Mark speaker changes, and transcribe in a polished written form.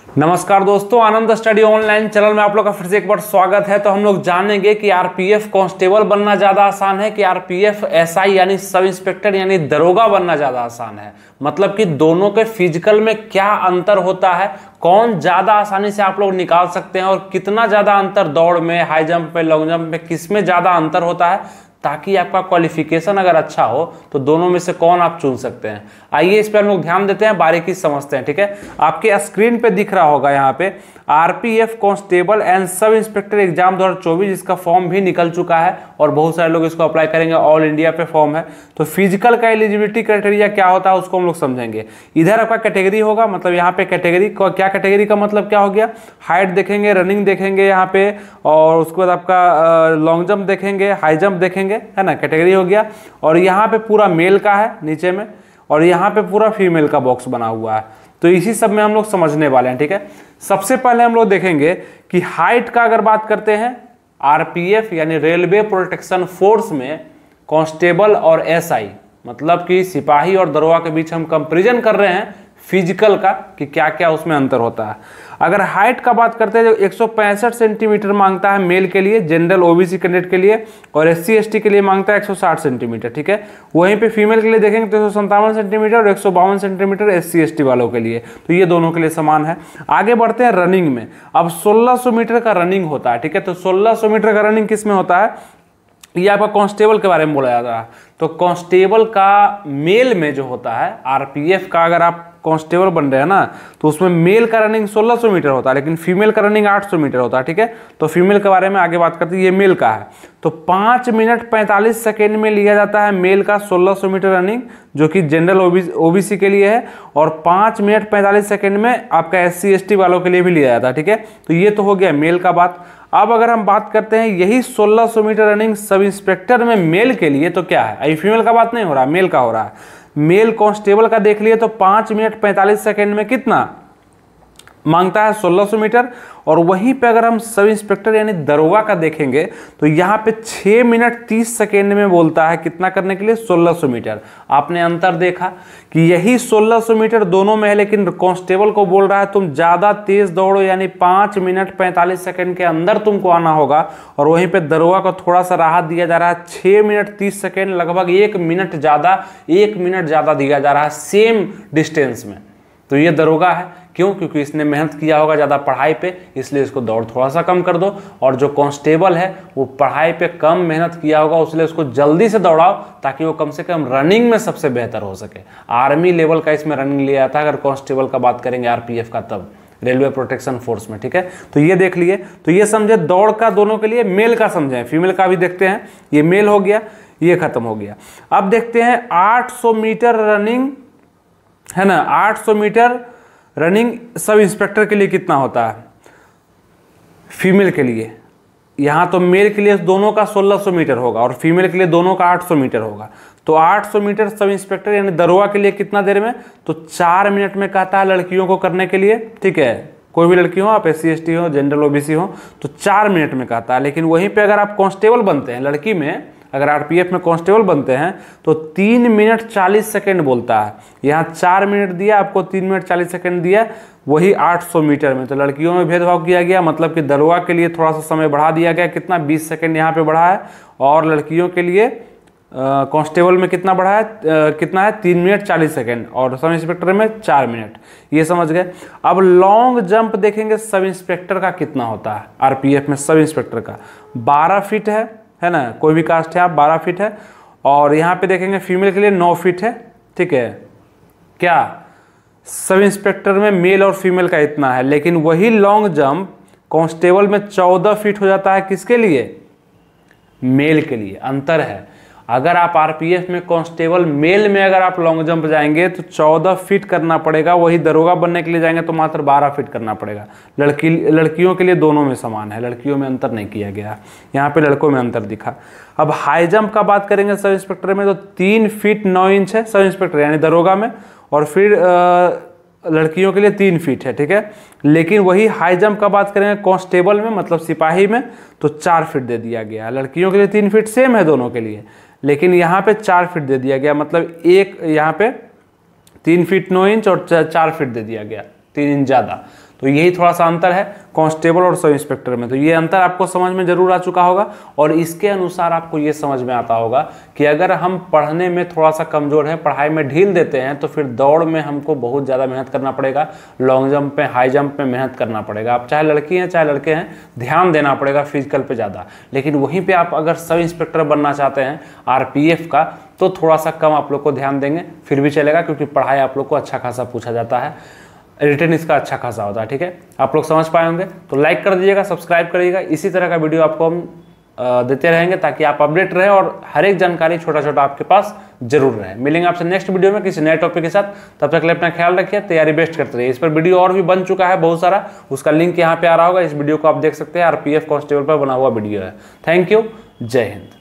Speaker 1: नमस्कार दोस्तों, आनंद study online channel में आप लोग का फिर से एक बार स्वागत है। तो हम लोग जानेंगे कि आरपीएफ कांस्टेबल बनना ज़्यादा आसान है कि आरपीएफ एसआई यानी सब इंस्पेक्टर यानी दरोगा बनना ज़्यादा आसान है। मतलब कि दोनों के फिजिकल में क्या अंतर होता है, कौन ज़्यादा आसानी से आप लोग निकाल सकते हैं और कितना ज़्यादा अंतर दौड़ में, हाई जंप में, लॉन्ग जंप में किस में ज़्यादा अंतर होता है, ताकि आपका क्वालिफिकेशन अगर अच्छा हो तो दोनों में से कौन आप चुन सकते हैं। आइए इस पर हम लोग ध्यान देते हैं, बारीकी समझते हैं। ठीक है, आपके स्क्रीन पे दिख रहा होगा यहाँ पे RPF constable and sub inspector exam 2024, इसका फॉर्म भी निकल चुका है और बहुत सारे लोग इसको अप्लाई करेंगे। ऑल इंडिया पे फॉर्म है। तो फिजिकल का एलिजिबिलिटी क्राइटेरिया क्या होता है उसको हम लोग समझेंगे। इधर आपका कैटेगरी होगा, मतलब यहाँ पे कैटेगरी क्या, कैटेगरी का मतलब क्या हो गया, हाइट देखेंगे, रनिंग देखेंगे यहाँ पे, और उसके बाद आपका लॉन्ग जंप देखेंगे, हाई जंप देखेंगे, है ना, कैटेगरी हो गया। और यहाँ पे पूरा मेल का है नीचे में, और यहाँ पे पूरा फीमेल का बॉक्स बना हुआ है। तो इसी सब में हम लोग समझने वाले हैं। ठीक है, सबसे पहले हम लोग देखेंगे कि हाइट का अगर बात करते हैं, आरपीएफ यानी रेलवे प्रोटेक्शन फोर्स में कांस्टेबल और एसआई मतलब कि सिपाही और दरोगा के बीच हम कंपैरिजन कर रहे हैं फिजिकल का कि क्या क्या उसमें अंतर होता है। अगर हाइट का बात करते हैं, जो 165 सेंटीमीटर मांगता है मेल के लिए, जनरल ओबीसी कैंडिडेट के लिए, और एससी एसटी के लिए मांगता है 160 सेंटीमीटर। ठीक है, वहीं पे फीमेल के लिए देखेंगे तो 157 सेंटीमीटर और 152 सेंटीमीटर एससी एसटी वालों के लिए। तो ये दोनों के लिए समान है। आगे बढ़ते हैं रनिंग में। अब 1600 मीटर का रनिंग होता है। ठीक है, तो 1600 मीटर का रनिंग किस में होता है, ये आपका कांस्टेबल के बारे में बोला जाता है। तो कांस्टेबल का मेल में जो होता है, आरपीएफ का अगर आप कांस्टेबल बन रहे हैं ना, तो उसमें मेल का रनिंग 1600 मीटर होता है, लेकिन फीमेल का रनिंग 800 मीटर होता है। ठीक है, तो फीमेल के बारे में आगे बात करते हैं। ये मेल का है, तो 5 मिनट 45 सेकेंड में लिया जाता है मेल का 1600 मीटर रनिंग, जो कि जनरल ओबीसी के लिए है, और 5 मिनट 45 सेकेंड में आपका एससी एसटी वालों के लिए भी लिया जाता है। ठीक है, तो ये तो हो गया मेल का बात। अब अगर हम बात करते हैं यही 1600 मीटर रनिंग सब इंस्पेक्टर में मेल के लिए, तो क्या है, अभी फीमेल का बात नहीं हो रहा, मेल का हो रहा है। मेल कांस्टेबल का देख लिए तो 5 मिनट 45 सेकेंड में कितना मांगता है, 1600 मीटर। और वहीं पे अगर हम सब इंस्पेक्टर यानी दरोगा का देखेंगे तो यहाँ पे 6 मिनट 30 सेकेंड में बोलता है कितना करने के लिए, 1600 मीटर। आपने अंतर देखा कि यही 1600 मीटर दोनों में है, लेकिन कांस्टेबल को बोल रहा है तुम ज़्यादा तेज दौड़ो, यानी 5 मिनट 45 सेकेंड के अंदर तुमको आना होगा। और वहीं पे दरोगा को थोड़ा सा राहत दिया जा रहा है, 6 मिनट 30 सेकेंड, लगभग 1 मिनट ज़्यादा दिया जा रहा है सेम डिस्टेंस में। तो ये दरोगा है, क्यों, क्योंकि इसने मेहनत किया होगा ज़्यादा पढ़ाई पे, इसलिए इसको दौड़ थोड़ा सा कम कर दो। और जो कांस्टेबल है वो पढ़ाई पे कम मेहनत किया होगा, इसलिए उसको जल्दी से दौड़ाओ ताकि वो कम से कम रनिंग में सबसे बेहतर हो सके। आर्मी लेवल का इसमें रनिंग लिया जाता है, अगर कांस्टेबल का बात करेंगे आरपीएफ का, तब रेलवे प्रोटेक्शन फोर्स में। ठीक है, तो ये देख लिए। तो ये समझे दौड़ का दोनों के लिए, मेल का समझें, फीमेल का भी देखते हैं। ये मेल हो गया, ये खत्म हो गया। अब देखते हैं 800 मीटर रनिंग, है ना, 800 मीटर रनिंग सब इंस्पेक्टर के लिए कितना होता है, फीमेल के लिए। यहाँ तो मेल के लिए दोनों का 1600 मीटर होगा और फीमेल के लिए दोनों का 800 मीटर होगा। तो 800 मीटर सब इंस्पेक्टर यानी दरोगा के लिए कितना देर में, तो 4 मिनट में कहता है लड़कियों को करने के लिए। ठीक है, कोई भी लड़की हो, आप एससी एसटी हो, जनरल ओबीसी हो, तो 4 मिनट में कहता है। लेकिन वहीं पे अगर आप कांस्टेबल बनते हैं, लड़की में अगर आरपीएफ में कांस्टेबल बनते हैं तो 3 मिनट 40 सेकेंड बोलता है। यहाँ 4 मिनट दिया आपको, 3 मिनट 40 सेकेंड दिया, वही 800 मीटर में। तो लड़कियों में भेदभाव किया गया, मतलब कि दरोगा के लिए थोड़ा सा समय बढ़ा दिया गया, कितना 20 सेकेंड यहाँ पे बढ़ा है, और लड़कियों के लिए कांस्टेबल में कितना बढ़ा है, कितना है, 3 मिनट 40 सेकेंड, और सब इंस्पेक्टर में 4 मिनट। ये समझ गए। अब लॉन्ग जंप देखेंगे सब इंस्पेक्टर का कितना होता है, आरपीएफ में सब इंस्पेक्टर का 12 फीट है ना, कोई भी कास्ट है आप 12 फीट है। और यहाँ पे देखेंगे फीमेल के लिए 9 फीट है। ठीक है, क्या सब इंस्पेक्टर में मेल और फीमेल का इतना है, लेकिन वही लॉन्ग जंप कांस्टेबल में 14 फीट हो जाता है, किसके लिए, मेल के लिए। अंतर है, अगर आप आरपीएफ में कांस्टेबल मेल में अगर आप लॉन्ग जंप जाएंगे तो 14 फीट करना पड़ेगा, वही दरोगा बनने के लिए जाएंगे तो मात्र 12 फीट करना पड़ेगा। लड़कियों के लिए दोनों में समान है, लड़कियों में अंतर नहीं किया गया, यहाँ पे लड़कों में अंतर दिखा। अब हाई जंप का बात करेंगे सब इंस्पेक्टर में, तो 3 फीट 9 इंच है सब इंस्पेक्टर यानी दरोगा में, और फिर लड़कियों के लिए 3 फीट है। ठीक है, लेकिन वही हाई जंप का बात करेंगे कांस्टेबल में, मतलब सिपाही में, तो 4 फीट दे दिया गया। लड़कियों के लिए 3 फीट सेम है दोनों के लिए, लेकिन यहाँ पे 4 फीट दे दिया गया, मतलब एक यहाँ पे 3 फीट 9 इंच और 4 फीट दे दिया गया, 3 इंच ज़्यादा। तो यही थोड़ा सा अंतर है कांस्टेबल और सब इंस्पेक्टर में। तो ये अंतर आपको समझ में जरूर आ चुका होगा और इसके अनुसार आपको ये समझ में आता होगा कि अगर हम पढ़ने में थोड़ा सा कमजोर है, पढ़ाई में ढील देते हैं, तो फिर दौड़ में हमको बहुत ज़्यादा मेहनत करना पड़ेगा, लॉन्ग जंप पे, हाई जंप पे मेहनत करना पड़ेगा। आप चाहे लड़की हैं चाहे लड़के हैं, ध्यान देना पड़ेगा फिजिकल पे ज़्यादा। लेकिन वहीं पर आप अगर सब इंस्पेक्टर बनना चाहते हैं RPF का, तो थोड़ा सा कम आप लोग को ध्यान देंगे, फिर भी चलेगा, क्योंकि पढ़ाई आप लोग को अच्छा खासा पूछा जाता है, रिटर्न इसका अच्छा खासा होता है। ठीक है, आप लोग समझ पाए होंगे। तो लाइक कर दीजिएगा, सब्सक्राइब करिएगा, इसी तरह का वीडियो आपको हम देते रहेंगे ताकि आप अपडेट रहे और हर एक जानकारी छोटा छोटा आपके पास जरूर रहे। मिलेंगे आपसे नेक्स्ट वीडियो में किसी नए टॉपिक के साथ। तब तक के लिए अपना ख्याल रखिए, तैयारी बेस्ट करते रहिए। इस पर वीडियो और भी बन चुका है बहुत सारा, उसका लिंक यहाँ पे आ रहा होगा, इस वीडियो को आप देख सकते हैं। RPF कांस्टेबल पर बना हुआ वीडियो है। थैंक यू, जय हिंद।